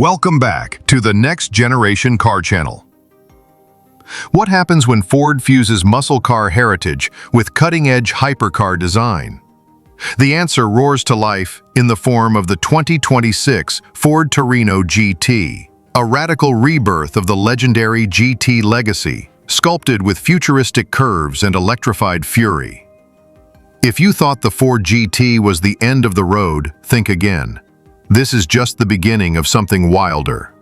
Welcome back to the Next Generation Car Channel. What happens when Ford fuses muscle car heritage with cutting-edge hypercar design? The answer roars to life in the form of the 2026 Ford Torino GT, a radical rebirth of the legendary GT legacy, sculpted with futuristic curves and electrified fury. If you thought the Ford GT was the end of the road, think again. This is just the beginning of something wilder.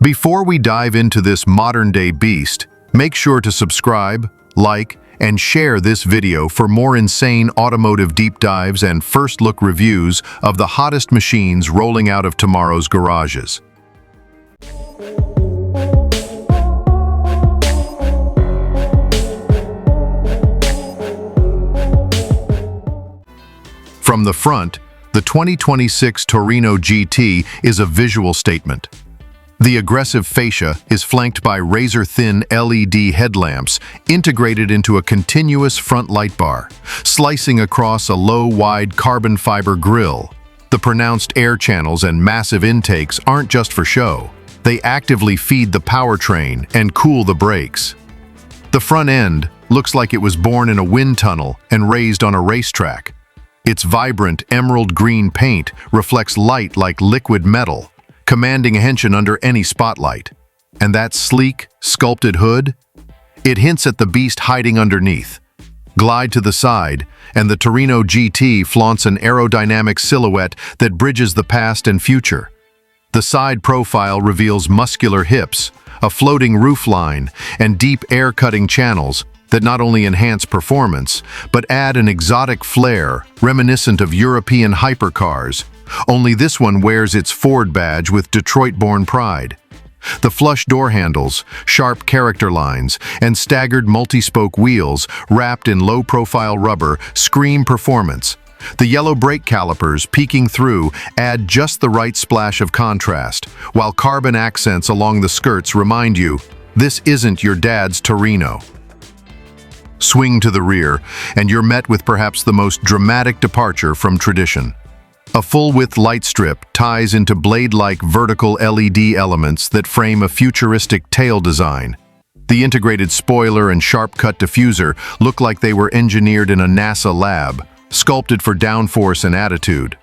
Before we dive into this modern-day beast, make sure to subscribe, like, and share this video for more insane automotive deep dives and first-look reviews of the hottest machines rolling out of tomorrow's garages. From the front, the 2026 Torino GT is a visual statement. The aggressive fascia is flanked by razor-thin LED headlamps integrated into a continuous front light bar, slicing across a low, wide carbon fiber grille. The pronounced air channels and massive intakes aren't just for show. They actively feed the powertrain and cool the brakes. The front end looks like it was born in a wind tunnel and raised on a racetrack. Its vibrant emerald green paint reflects light like liquid metal, commanding attention under any spotlight. And that sleek, sculpted hood? It hints at the beast hiding underneath. Glide to the side, and the Torino GT flaunts an aerodynamic silhouette that bridges the past and future. The side profile reveals muscular hips, a floating roofline, and deep air-cutting channels that not only enhance performance, but add an exotic flair reminiscent of European hypercars. Only this one wears its Ford badge with Detroit-born pride. The flush door handles, sharp character lines, and staggered multi-spoke wheels wrapped in low-profile rubber scream performance. The yellow brake calipers peeking through add just the right splash of contrast, while carbon accents along the skirts remind you, this isn't your dad's Torino. Swing to the rear, and you're met with perhaps the most dramatic departure from tradition. A full-width light strip ties into blade-like vertical LED elements that frame a futuristic tail design. The integrated spoiler and sharp-cut diffuser look like they were engineered in a NASA lab, sculpted for downforce and attitude.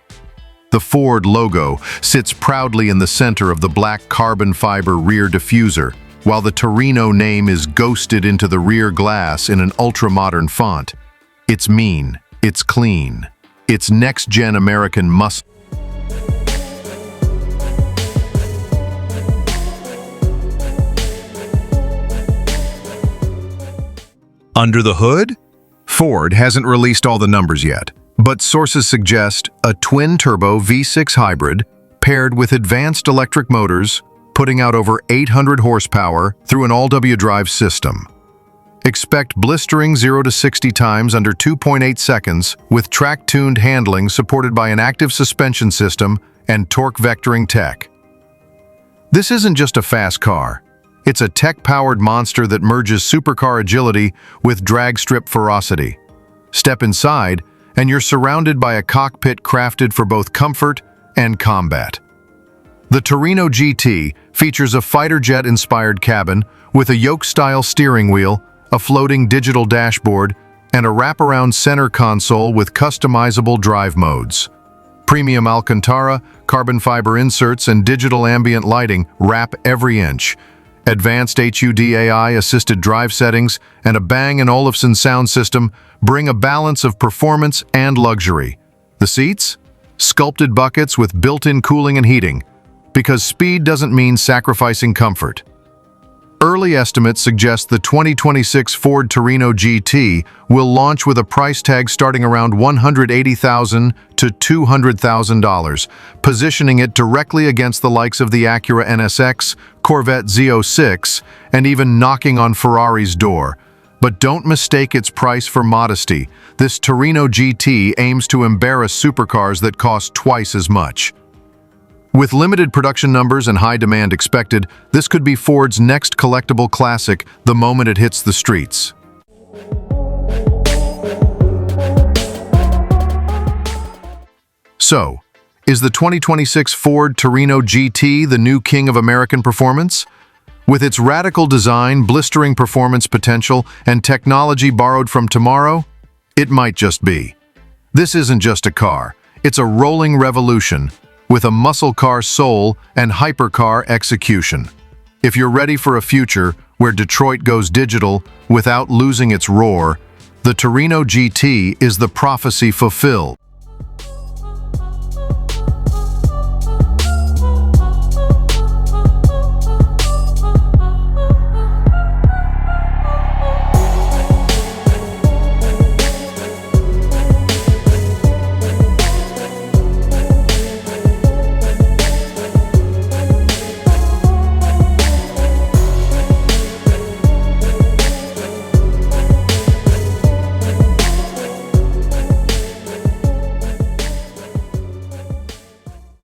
The Ford logo sits proudly in the center of the black carbon fiber rear diffuser, while the Torino name is ghosted into the rear glass in an ultra-modern font. It's mean, it's clean, it's next-gen American muscle. Under the hood? Ford hasn't released all the numbers yet, but sources suggest a twin-turbo V6 hybrid paired with advanced electric motors, putting out over 800 horsepower through an all-wheel drive system. Expect blistering 0 to 60 times under 2.8 seconds with track-tuned handling supported by an active suspension system and torque vectoring tech. This isn't just a fast car. It's a tech-powered monster that merges supercar agility with drag strip ferocity. Step inside, and you're surrounded by a cockpit crafted for both comfort and combat. The Torino GT features a fighter jet-inspired cabin with a yoke-style steering wheel, a floating digital dashboard, and a wraparound center console with customizable drive modes. Premium Alcantara, carbon fiber inserts, and digital ambient lighting wrap every inch. Advanced HUD AI-assisted drive settings and a Bang & Olufsen sound system bring a balance of performance and luxury. The seats? Sculpted buckets with built-in cooling and heating, because speed doesn't mean sacrificing comfort. Early estimates suggest the 2026 Ford Torino GT will launch with a price tag starting around $180,000 to $200,000, positioning it directly against the likes of the Acura NSX, Corvette Z06, and even knocking on Ferrari's door. But don't mistake its price for modesty. This Torino GT aims to embarrass supercars that cost twice as much. With limited production numbers and high demand expected, this could be Ford's next collectible classic the moment it hits the streets. So, Is the 2026 Ford Torino GT the new king of American performance? With its radical design, blistering performance potential, and technology borrowed from tomorrow, it might just be. This isn't just a car, it's a rolling revolution with a muscle car soul and hypercar execution. If you're ready for a future where Detroit goes digital without losing its roar, the Torino GT is the prophecy fulfilled.